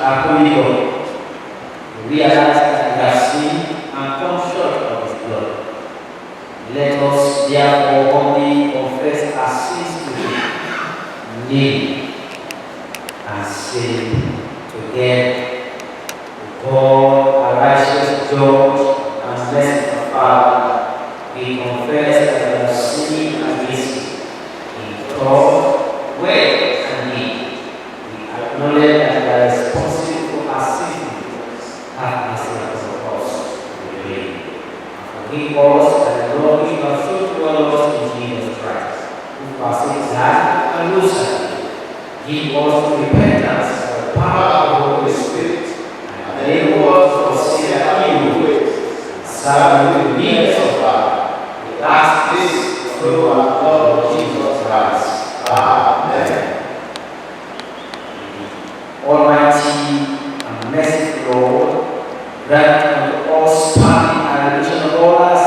a holy God. We realize that we have sinned and come short of His glory. Let us therefore humbly confess our sins to Him, kneel and say together, God, our righteous Judge and merciful Father, we confess that we have sinned against you in thought, word, and deed. We acknowledge that we are responsible for our sins. Have mercy upon us, we pray. Forgive us and the Lord we have shown to us in Jesus Christ, who for our sins died and rose again. Give us repentance by the power of the Holy Spirit, and enable us to forsake our evil ways and serve you with the needs of God. We ask this through our Lord Jesus Christ. Amen. Almighty and merciful Lord, grant unto us pardon and remission of all our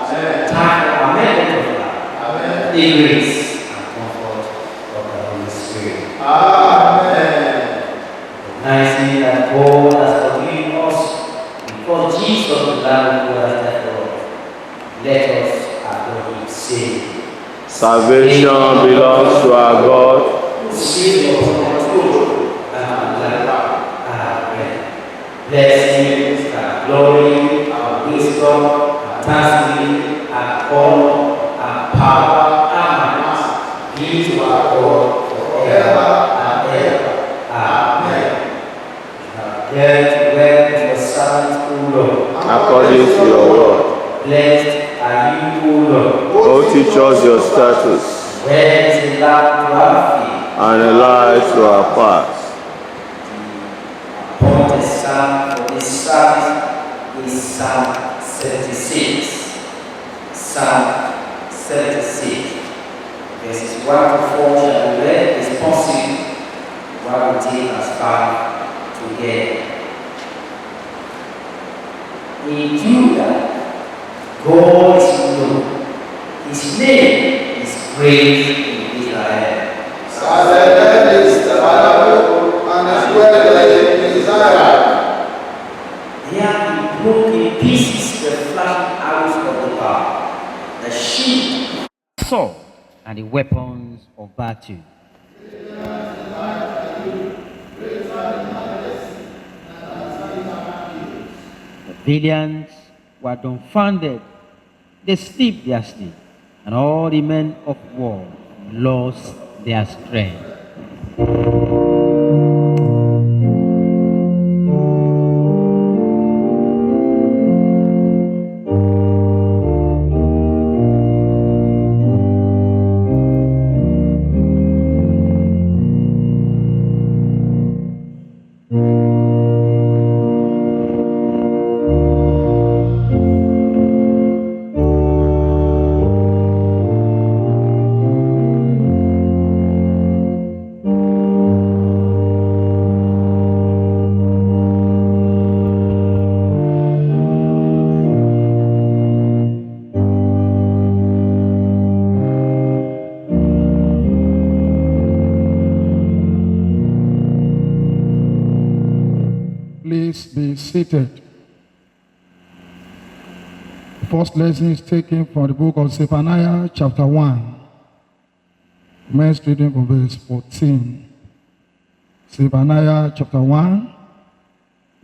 sins, time for amendment of life, the grace and comfort of the Holy Spirit. Amen. Recognizing that God has forgiven us because Jesus, the Lamb of God, has died for us, let us adore Him, saying, Salvation belongs to our God, who sits upon the throne and Amen. Blessings and glory and wisdom and thanksgiving and honor and power and might be to our God forever and ever. Amen. Get well with your servant, O Lord, according to your word. blessed are you, O Lord. O teach us your statutes, Where is the lamp to our feet, and a light to our path. appointed psalm for this service is Psalm 76. Psalm 76. Verses 1 to 4 shall be read responsibly while we take us 5 together. In Judah, God is known. His name is great in Israel. Salvation is the Bible and His word in Israel. There he broke in pieces the flashing arrows of the bow, the shield, sword, and the weapons of battle. The valiant were dumbfounded, they sleep their sleep, and all the men of war lost their strength. Please be seated. The first lesson is taken from the book of Zephaniah, chapter 1. Commence reading from verse 14. Zephaniah, chapter 1,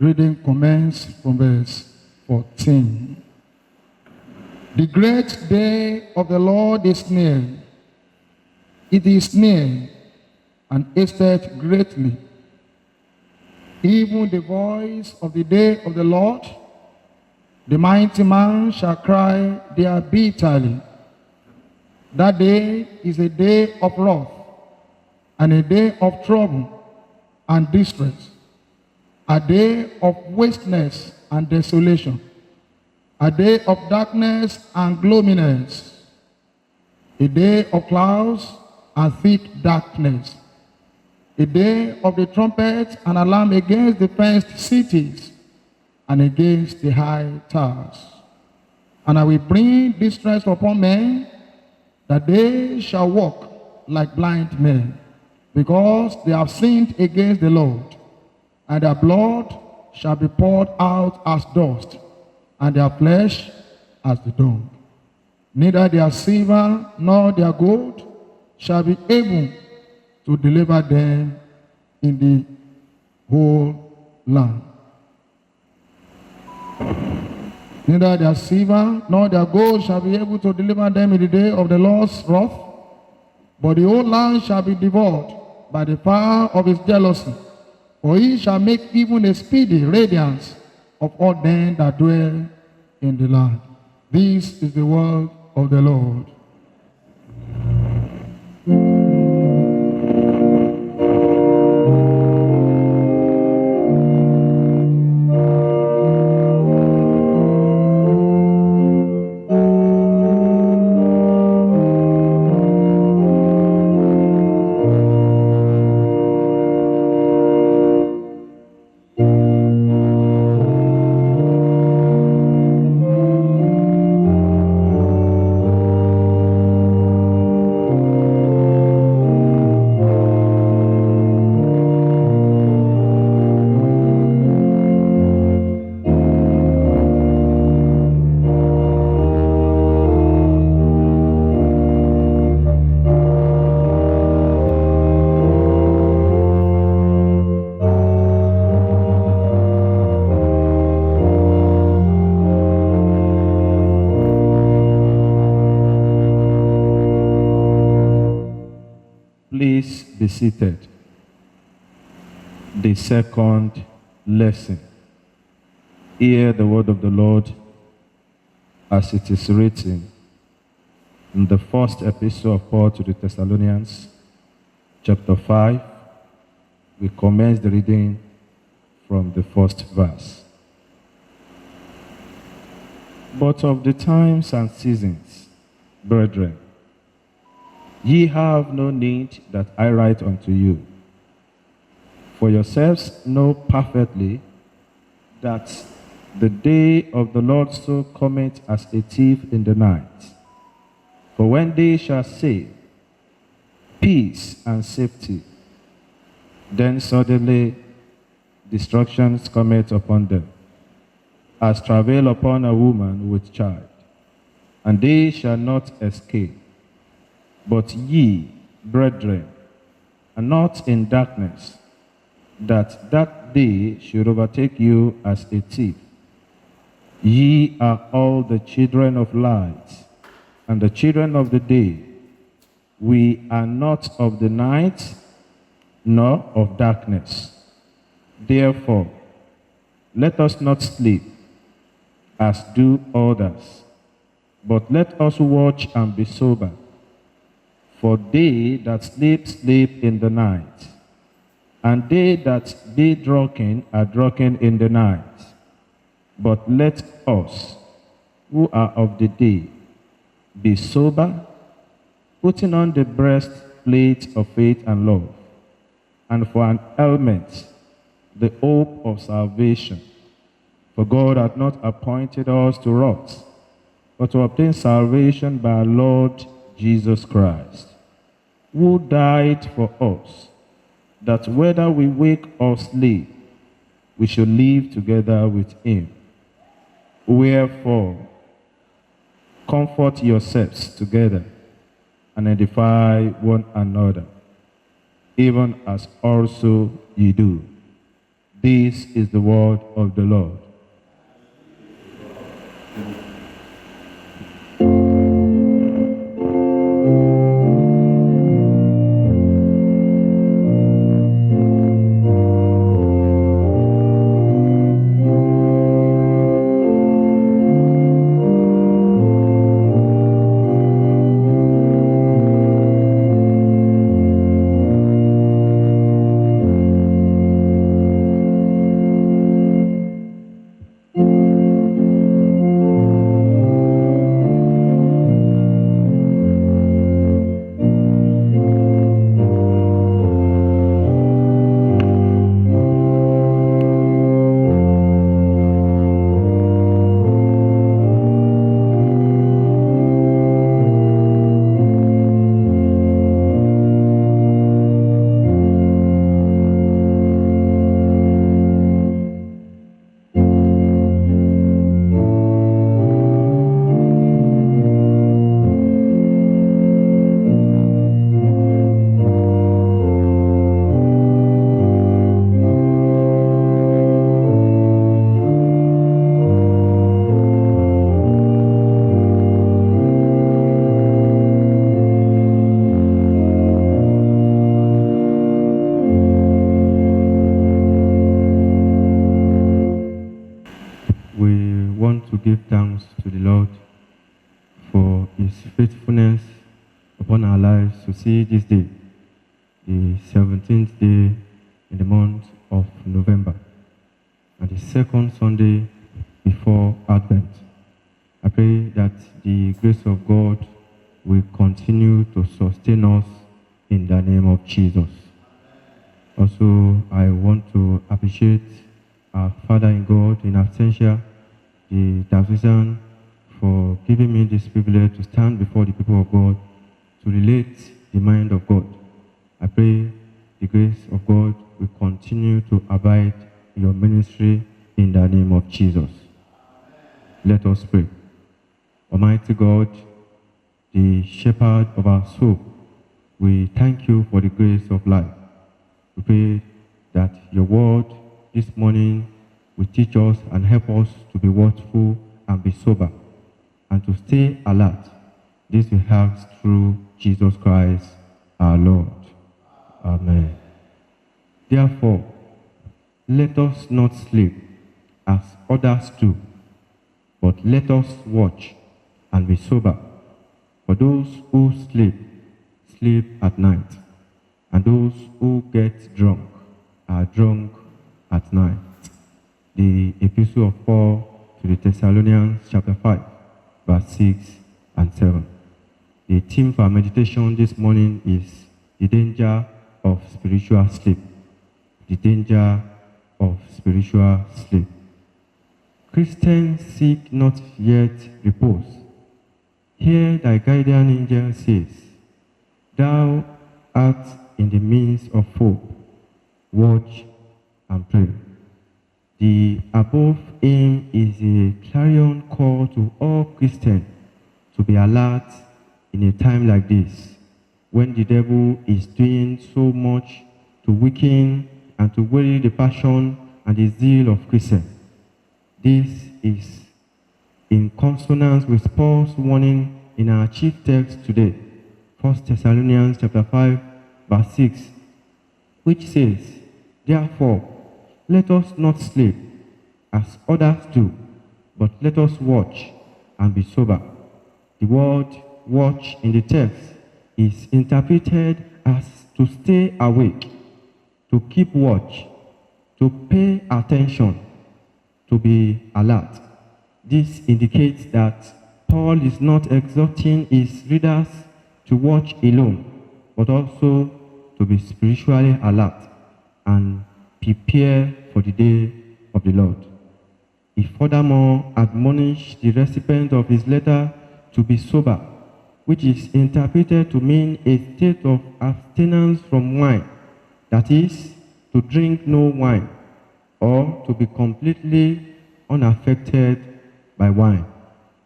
reading commence from verse 14. The great day of the Lord is near. It is near and hasteth greatly. Even the voice of the day of the Lord, the mighty man shall cry there bitterly. That day is a day of wrath, and a day of trouble and distress, a day of wasteness and desolation, a day of darkness and gloominess, a day of clouds and thick darkness, a day of the trumpet and alarm against the fenced cities and against the high towers. And I will bring distress upon men, that they shall walk like blind men, because they have sinned against the Lord, and their blood shall be poured out as dust, and their flesh as the dung. Neither their silver nor their gold shall be able to deliver them in the whole land. Neither their silver nor their gold shall be able to deliver them in the day of the Lord's wrath, but the whole land shall be devoured by the fire of his jealousy, for he shall make even a speedy radiance of all them that dwell in the land. This is the word of the Lord. Please be seated. The second lesson. Hear the word of the Lord as it is written in the first epistle of Paul to the Thessalonians, chapter 5. We commence the reading from the first verse. But of the times and seasons, brethren, ye have no need that I write unto you. For yourselves know perfectly that the day of the Lord so cometh as a thief in the night. For when they shall say, peace and safety, then suddenly destruction cometh upon them, as travail upon a woman with child, and they shall not escape. But ye, brethren, are not in darkness, that that day should overtake you as a thief. Ye are all the children of light, and the children of the day. We are not of the night, nor of darkness. Therefore, let us not sleep, as do others, but let us watch and be sober. For they that sleep, sleep in the night, and they that be drunken are drunken in the night. But let us, who are of the day, be sober, putting on the breastplate of faith and love, and for an helmet, the hope of salvation. For God hath not appointed us to wrath, but to obtain salvation by our Lord Jesus Christ, who died for us, that whether we wake or sleep, we should live together with him. Wherefore, comfort yourselves together and edify one another, even as also ye do. This is the word of the Lord. want to give thanks to the Lord for his faithfulness upon our lives to see this day, the 17th day in the month of November, and the second Sunday before Advent. I pray that the grace of God will continue to sustain us in the name of Jesus. Also, I want to appreciate our Father in God in absentia, the Diocesan, for giving me this privilege to stand before the people of God to relate the mind of God. I pray the grace of God will continue to abide in your ministry in the name of Jesus. Let us pray. Almighty God, the shepherd of our soul, we thank you for the grace of life. We pray that your word this morning will teach us and help us to be watchful and be sober and to stay alert. This we ask through Jesus Christ our Lord. Amen. Therefore, let us not sleep as others do, but let us watch and be sober. For those who sleep, sleep at night, and those who get drunk are drunk at night. The Epistle of Paul to the Thessalonians, chapter 5, verse 6 and 7. The theme for our meditation this morning is the danger of spiritual sleep. The danger of spiritual sleep. Christians seek not yet repose. Hear thy guardian angel says, thou art in the midst of hope. Watch and pray. The above aim is a clarion call to all Christians to be alert in a time like this, when the devil is doing so much to weaken and to weary the passion and the zeal of Christians. This is in consonance with Paul's warning in our chief text today, 1 Thessalonians chapter 5, verse 6, which says, therefore, let us not sleep as others do, but let us watch and be sober. The word watch in the text is interpreted as to stay awake, to keep watch, to pay attention, to be alert. This indicates that Paul is not exhorting his readers to watch alone, but also to be spiritually alert and prepare for the day of the Lord. He furthermore admonished the recipient of his letter to be sober, which is interpreted to mean a state of abstinence from wine, that is, to drink no wine, or to be completely unaffected by wine.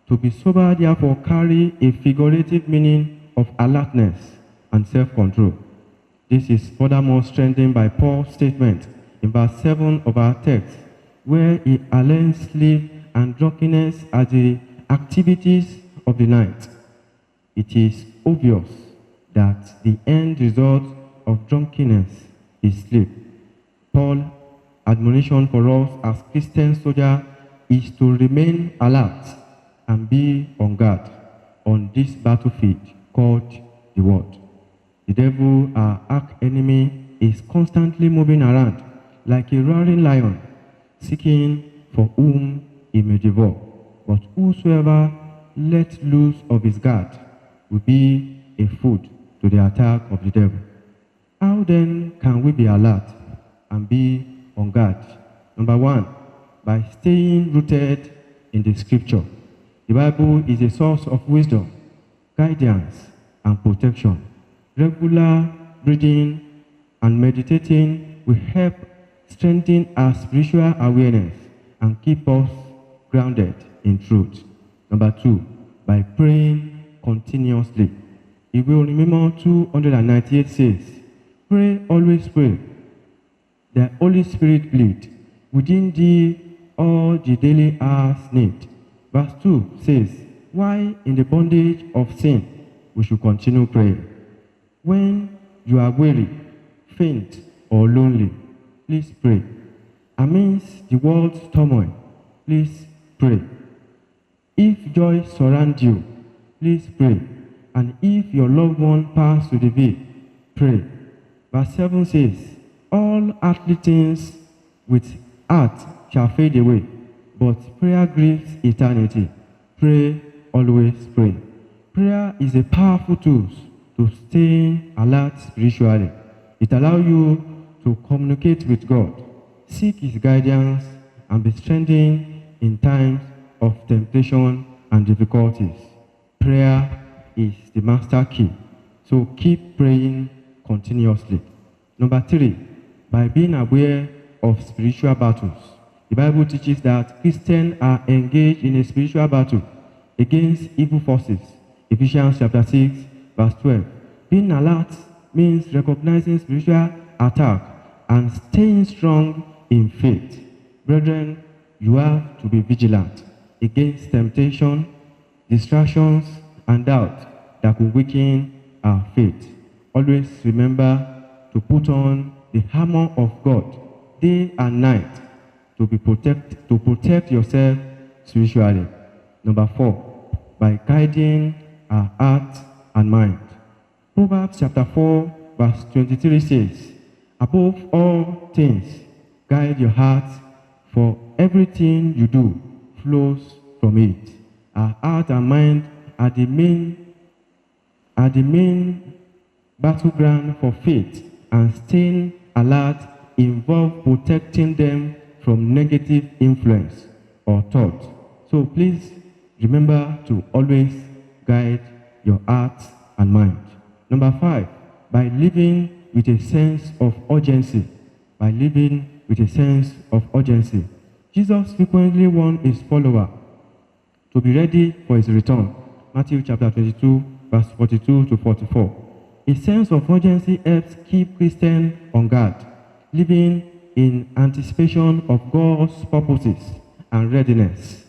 To be sober, therefore, carry a figurative meaning of alertness and self-control. This is furthermore strengthened by Paul's statement in verse 7 of our text, where he aligns sleep and drunkenness as the activities of the night. It is obvious that the end result of drunkenness is sleep. Paul's admonition for us as Christian soldiers is to remain alert and be on guard on this battlefield called the world. The devil, our arch enemy, is constantly moving around like a roaring lion, seeking for whom he may devour. But whosoever let loose of his guard will be a food to the attack of the devil. How then can we be alert and be on guard? Number one, by staying rooted in the scripture. The Bible is a source of wisdom, guidance, and protection. Regular reading and meditating will help strengthen our spiritual awareness and keep us grounded in truth. Number two, by praying continuously. If we remember 298 says, pray, always pray. The Holy Spirit lead within thee all the daily hours need. Verse 2 says, why in the bondage of sin we should continue praying. When you are weary, faint, or lonely, please pray. Amidst the world's turmoil, please pray. joy surround you, please pray. And if your loved one passed to the grave, pray. Verse 7 says, all earthly things with earth shall fade away, but prayer gives eternity. Pray, always pray. Prayer is a powerful tool to stay alert spiritually. It allows you to communicate with God, seek His guidance, and be strengthened in times of temptation and difficulties. Prayer is the master key, so keep praying continuously. Number 3, by being aware of spiritual battles. The Bible teaches that Christians are engaged in a spiritual battle against evil forces. Ephesians chapter 6, verse 12. Being alert means recognizing spiritual attack and staying strong in faith. Brethren, you have to be vigilant against temptation, distractions, and doubt that will weaken our faith. Always remember to put on the armor of God day and night to protect yourself spiritually. Number 4, by guiding our heart and mind. Proverbs chapter 4, verse 23 says, above all things, guide your heart, for everything you do flows from it. Our heart and mind are the main battleground for faith, and staying alert involves protecting them from negative influence or thought. So please remember to always guide your heart and mind. Number 5, by living with a sense of urgency. By living with a sense of urgency. Jesus frequently warned his followers to be ready for his return. Matthew chapter 22, verse 42 to 44. A sense of urgency helps keep Christians on guard, living in anticipation of God's purposes and readiness.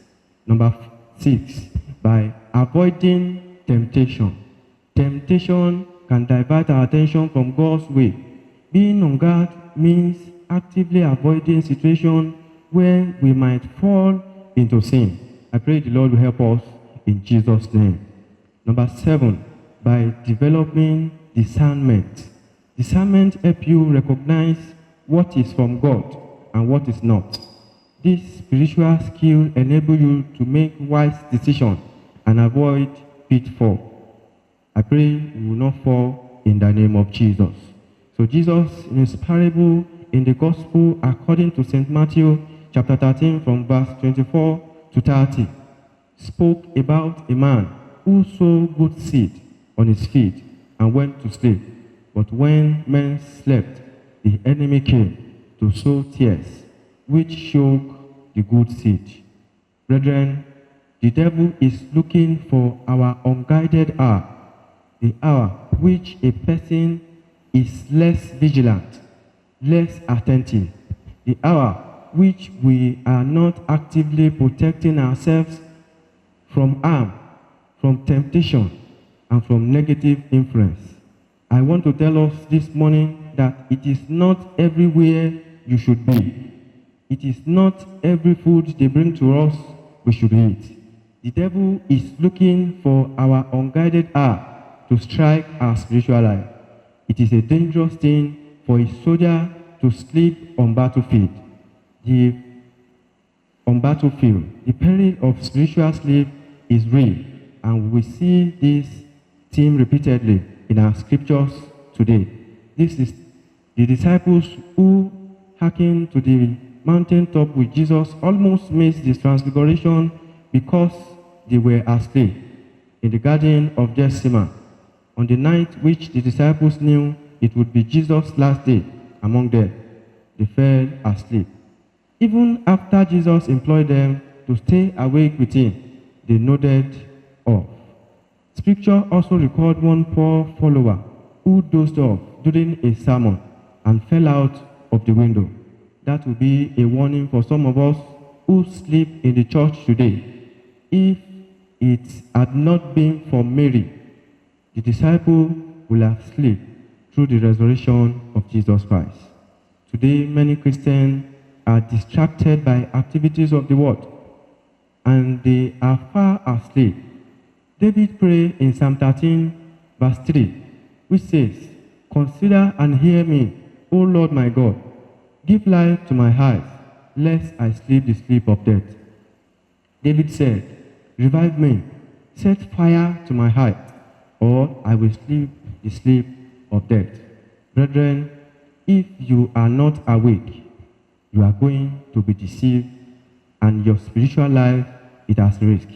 Number 6, by avoiding temptation. Temptation can divert our attention from God's way. Being on guard means actively avoiding situations where we might fall into sin. I pray the Lord will help us in Jesus' name. Number 7, by developing discernment. Discernment helps you recognize what is from God and what is not. This spiritual skill enables you to make wise decisions and avoid pitfalls. I pray we will not fall in the name of Jesus. So Jesus, in his parable in the Gospel according to St. Matthew chapter 13 from verse 24 to 30, spoke about a man who sowed good seed on his field and went to sleep. But when men slept, the enemy came to sow tares, which shook the good seed. Brethren, the devil is looking for our unguided hour, the hour which a person is less vigilant, less attentive, the hour which we are not actively protecting ourselves from harm, from temptation, and from negative influence. I want to tell us this morning that it is not everywhere you should be. It is not every food they bring to us we should eat. The devil is looking for our unguided heart to strike our spiritual life. It is a dangerous thing for a soldier to sleep on battlefield. The peril of spiritual sleep is real, and we see this theme repeatedly in our scriptures today. This is the disciples who hearkened to the mountaintop with Jesus almost missed this transfiguration because they were asleep in the Garden of Gethsemane on the night which the disciples knew it would be Jesus' last day among them. They fell asleep. Even after Jesus employed them to stay awake with him, they nodded off. Scripture also records one poor follower who dozed off during a sermon and fell out of the window. That will be a warning for some of us who sleep in the church today. If it had not been for Mary, the disciple will have slept through the resurrection of Jesus Christ. Today, many Christians are distracted by activities of the world and they are far asleep. David prayed in Psalm 13, verse 3, which says, "Consider and hear me, O Lord my God. Give light to my eyes, lest I sleep the sleep of death." David said, "Revive me, set fire to my heart, or I will sleep the sleep of death." Brethren, if you are not awake, you are going to be deceived, and your spiritual life is at risk.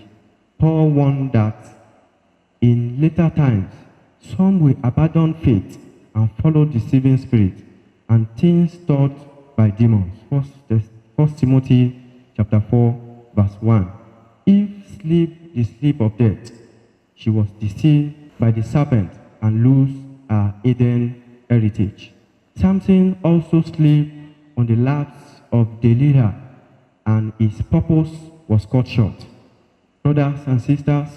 Paul warned that in later times, some will abandon faith and follow deceiving spirits and things taught by demons. 1 Timothy chapter 4, verse 1. Eve sleep the sleep of death. She was deceived by the serpent and lose her Eden heritage. Samson also slept on the laps of Delilah, and his purpose was cut short. Brothers and sisters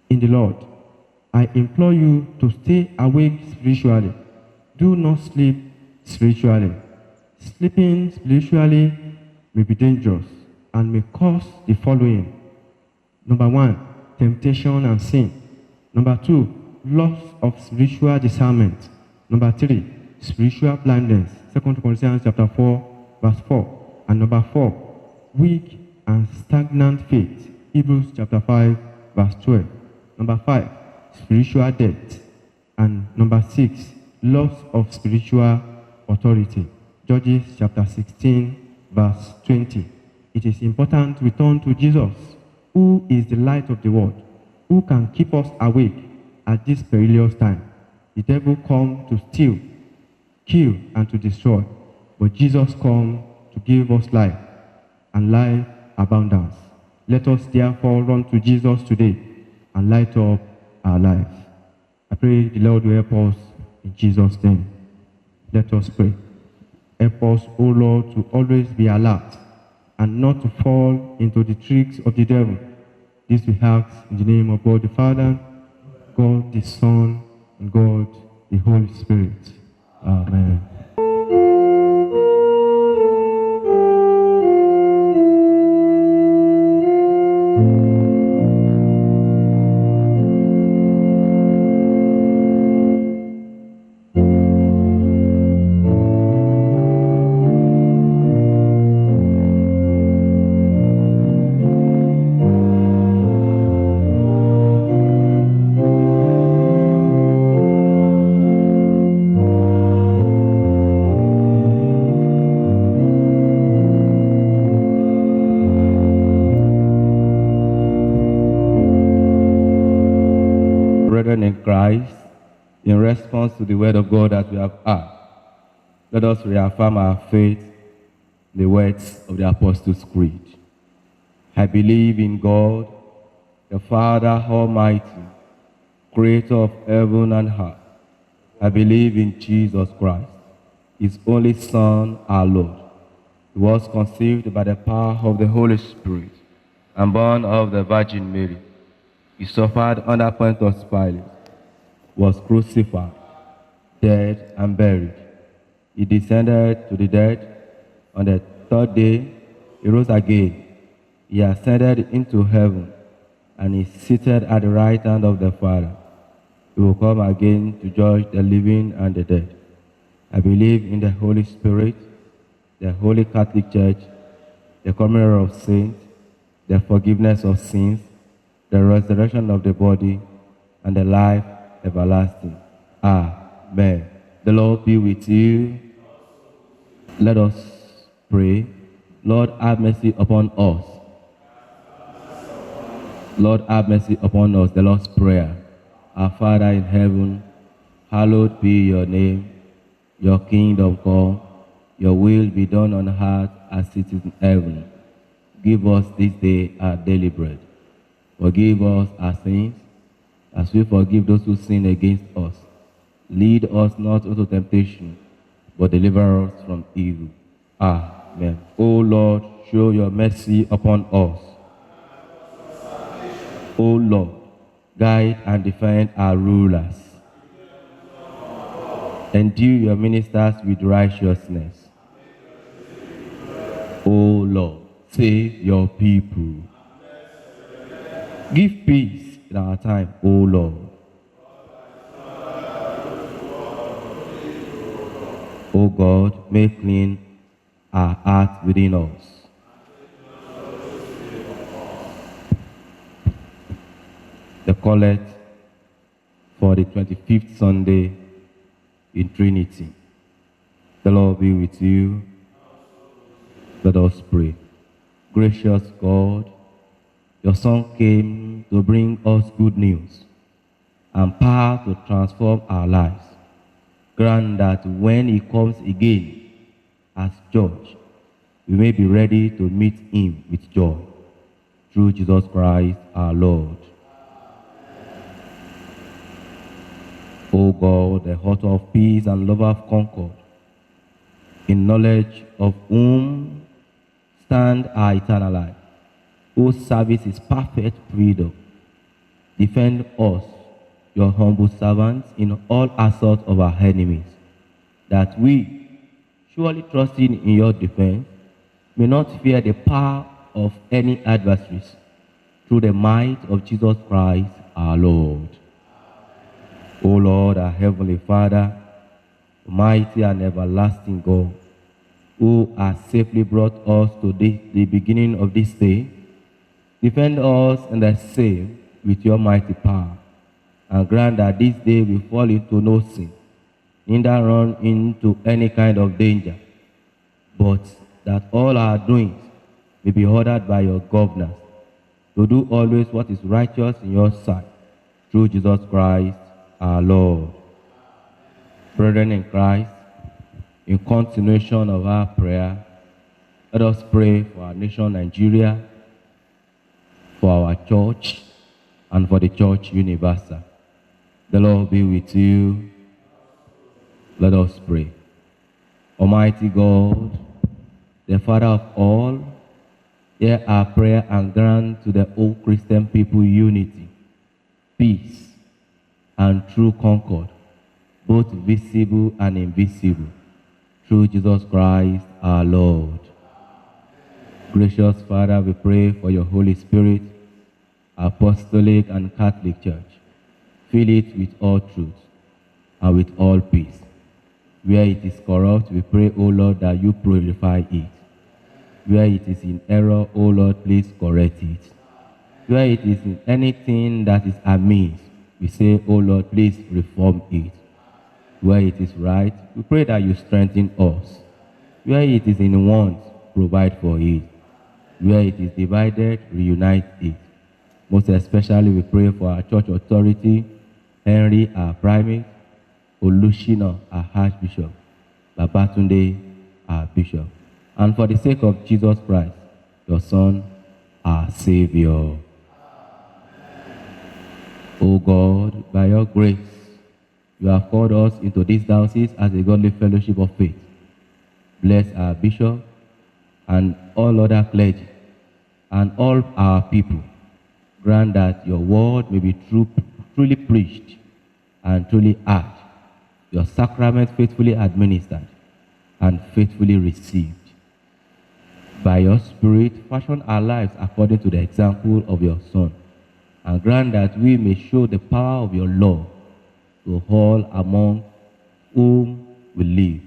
in the Lord, I implore you to stay awake spiritually. Do not sleep spiritually. Sleeping spiritually may be dangerous and may cause the following. Number 1, temptation and sin. Number 2, loss of spiritual discernment. Number 3, spiritual blindness. 2 Corinthians chapter 4, verse 4. And number 4, weak and stagnant faith. Hebrews chapter 5, verse 12. Number 5, spiritual death. And number 6, loss of spiritual authority. Judges chapter 16, verse 20. It is important we turn to Jesus, who is the light of the world, who can keep us awake at this perilous time. The devil come to steal, kill, and to destroy, but Jesus come to give us life, and life abundance. Let us therefore run to Jesus today and light up our lives. I pray the Lord will help us in Jesus' name. Let us pray. Help us, O Lord, to always be alert and not to fall into the tricks of the devil. This we ask in the name of God the Father, God the Son, and God the Holy Spirit. Amen. Brethren in Christ, in response to the word of God that we have heard, let us reaffirm our faith in the words of the Apostles' Creed. I believe in God, the Father Almighty, creator of heaven and earth. I believe in Jesus Christ, his only Son, our Lord. He was conceived by the power of the Holy Spirit and born of the Virgin Mary. He suffered under Pontius Pilate, was crucified, dead, and buried. He descended to the dead. On the third day, he rose again. He ascended into heaven, and is seated at the right hand of the Father. He will come again to judge the living and the dead. I believe in the Holy Spirit, the Holy Catholic Church, the communion of saints, the forgiveness of sins, the resurrection of the body, and the life everlasting. Amen. The Lord be with you. Let us pray. Lord, have mercy upon us. Lord, have mercy upon us. The Lord's Prayer. Our Father in heaven, hallowed be your name. Your kingdom come. Your will be done on earth as it is in heaven. Give us this day our daily bread. Forgive us our sins, as we forgive those who sin against us. Lead us not into temptation, but deliver us from evil. Amen. O Lord, show your mercy upon us. O Lord, guide and defend our rulers. Endue your ministers with righteousness. O Lord, save your people. Give peace in our time, O Lord. O God, make clean our heart within us. The collect for the 25th Sunday in Trinity. The Lord be with you. Let us pray. Gracious God, your Son came to bring us good news and power to transform our lives. Grant that when he comes again as judge, we may be ready to meet him with joy. Through Jesus Christ our Lord. O God, the author of peace and lover of concord, in knowledge of whom stand our eternal life, whose service is perfect freedom, defend us, your humble servants, in all assaults of our enemies, that we, surely trusting in your defense, may not fear the power of any adversaries, through the might of Jesus Christ our Lord. O Lord, our heavenly Father, mighty and everlasting God, who has safely brought us to the beginning of this day, defend us and the same with your mighty power, and grant that this day we fall into no sin, neither run into any kind of danger, but that all our doings may be ordered by your governance, to do always what is righteous in your sight, through Jesus Christ our Lord. Brethren in Christ, in continuation of our prayer, let us pray for our nation Nigeria, for our church, and for the church universal. The Lord be with you. Let us pray. Almighty God, the Father of all, hear our prayer and grant to the whole Christian people unity, peace, and true concord, both visible and invisible, through Jesus Christ our Lord. Gracious Father, we pray for your Holy Spirit, apostolic and Catholic Church. Fill it with all truth and with all peace. Where it is corrupt, we pray, O Lord, that you purify it. Where it is in error, O Lord, please correct it. Where it is in anything that is amiss, we say, O Lord, please reform it. Where it is right, we pray that you strengthen us. Where it is in want, provide for it. Where it is divided, reunite it. Most especially, we pray for our church authority, Henry, our primate, Olushina, our archbishop, Babatunde, our bishop, and for the sake of Jesus Christ, your Son, our Savior. O God, by your grace, you have called us into this diocese as a godly fellowship of faith. Bless our bishop and all other clergy and all our people. Grant that your word may be truly preached and truly heard, your sacrament faithfully administered and faithfully received. By your Spirit, fashion our lives according to the example of your Son, and grant that we may show the power of your love to all among whom we live,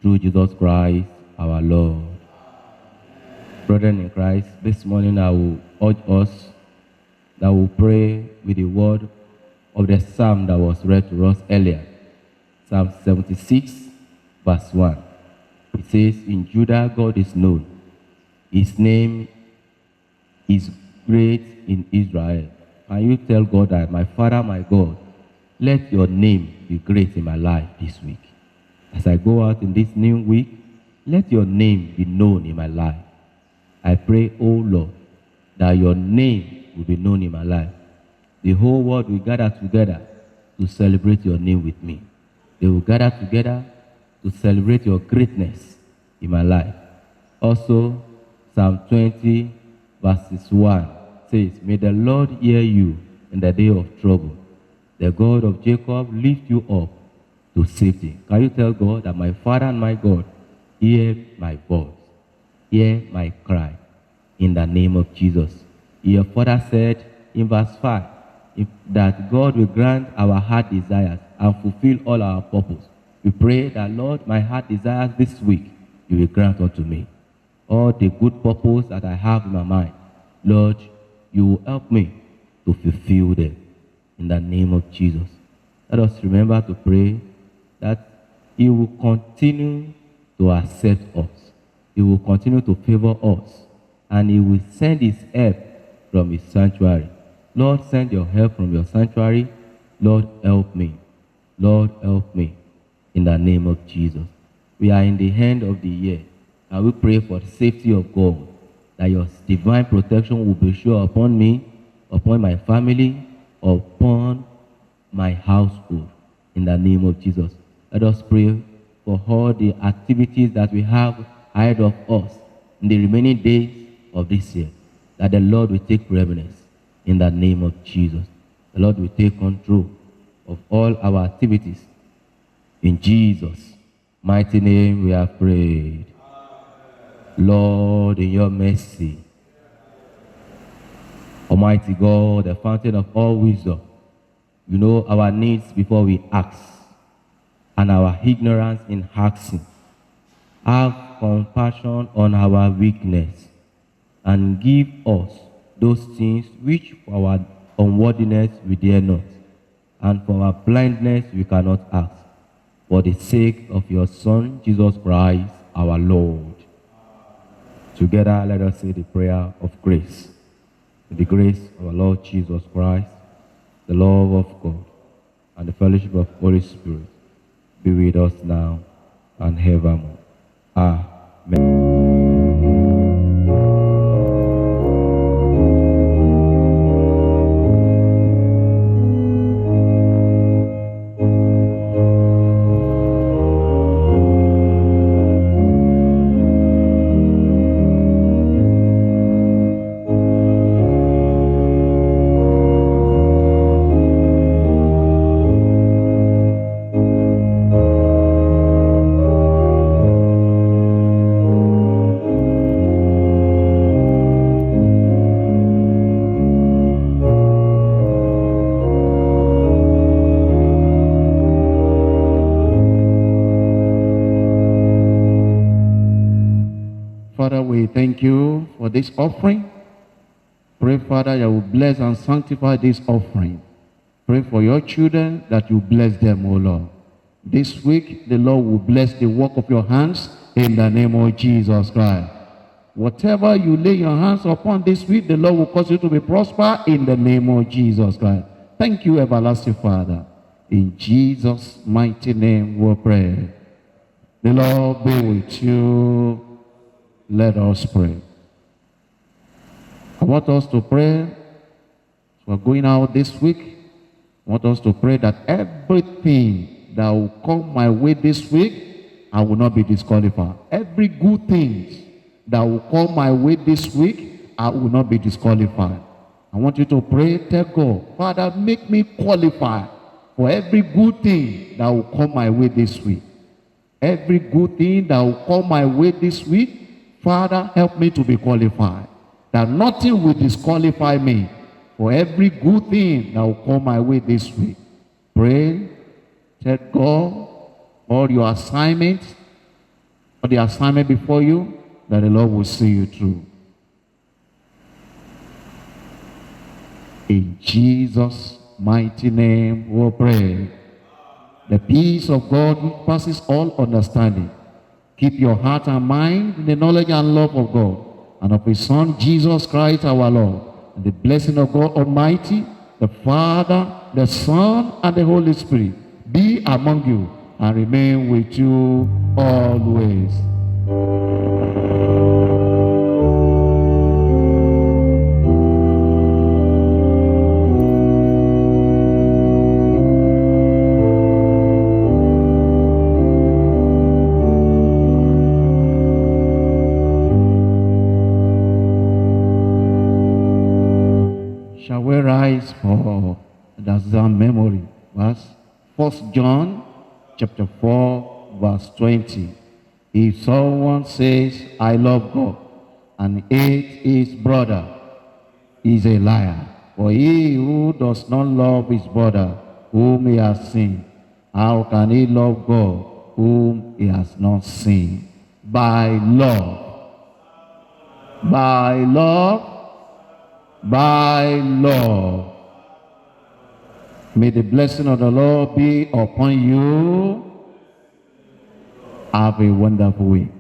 through Jesus Christ our Lord. Brethren in Christ, this morning I will urge us that we pray with the word of the psalm that was read to us earlier. Psalm 76, verse 1. It says, in Judah God is known. His name is great in Israel. Can you tell God that, my Father, my God, let your name be great in my life this week? As I go out in this new week, let your name be known in my life. I pray, O Lord, that your name will be known in my life. The whole world will gather together to celebrate your name with me. They will gather together to celebrate your greatness in my life. Also, Psalm 20, verses 1 says, may the Lord hear you in the day of trouble. The God of Jacob lift you up to safety. Can you tell God that, my Father and my God, hear my voice, hear my cry in the name of Jesus? Your Father said, in verse 5 that God will grant our heart desires and fulfill all our purpose. We pray that, Lord, my heart desires this week, you will grant unto me. All the good purpose that I have in my mind, Lord, you will help me to fulfill them in the name of Jesus. Let us remember to pray that he will continue to accept us. He will continue to favor us. And he will send his help from his sanctuary. Lord, send your help from your sanctuary. Lord, help me. Lord, help me. In the name of Jesus. We are in the end of the year. And we pray for the safety of God. That your divine protection will be sure upon me, upon my family, upon my household. In the name of Jesus. Let us pray for all the activities that we have ahead of us in the remaining days of this year, that the Lord will take preeminence in the name of Jesus. The Lord will take control of all our activities. In Jesus' mighty name we have prayed. Lord, in your mercy, Almighty God, the fountain of all wisdom, you know our needs before we ask, and our ignorance in asking. Have compassion on our weakness, and give us those things which for our unworthiness we dare not, and for our blindness we cannot ask, for the sake of your Son, Jesus Christ, our Lord. Together let us say the prayer of grace. The grace of our Lord Jesus Christ, the love of God, and the fellowship of Holy Spirit be with us now and evermore. Amen. Father, we thank you for this offering. Pray, Father, you will bless and sanctify this offering. Pray for your children that you bless them, O Lord. This week, the Lord will bless the work of your hands in the name of Jesus Christ. Whatever you lay your hands upon this week, the Lord will cause you to be prosper in the name of Jesus Christ. Thank you, everlasting Father. In Jesus' mighty name we pray. The Lord be with you. Let us pray. I want us to pray. We're going out this week. I want us to pray that everything that will come my way this week, I will not be disqualified. Every good thing that will come my way this week, I will not be disqualified. I want you to pray, tell God, Father, make me qualify for every good thing that will come my way this week. Every good thing that will come my way this week, Father, help me to be qualified. That nothing will disqualify me for every good thing that will come my way this week. Pray, tell God all your assignments, all the assignment before you, that the Lord will see you through. In Jesus' mighty name we pray. The peace of God which passes all understanding. Keep your heart and mind in the knowledge and love of God and of his Son, Jesus Christ our Lord. And the blessing of God Almighty, the Father, the Son, and the Holy Spirit be among you and remain with you always. Shall we rise for the Psalm memory? Verse 1 John chapter 4 verse 20. If someone says, I love God, and hates his brother, he is a liar. For he who does not love his brother whom he has seen, how can he love God whom he has not seen? By love, by love, by love. May the blessing of the Lord be upon you. Have a wonderful week.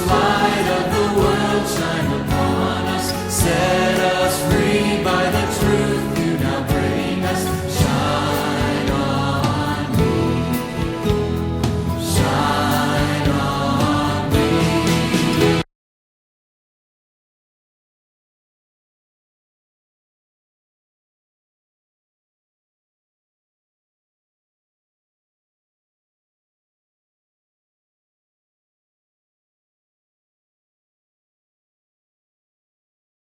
Light of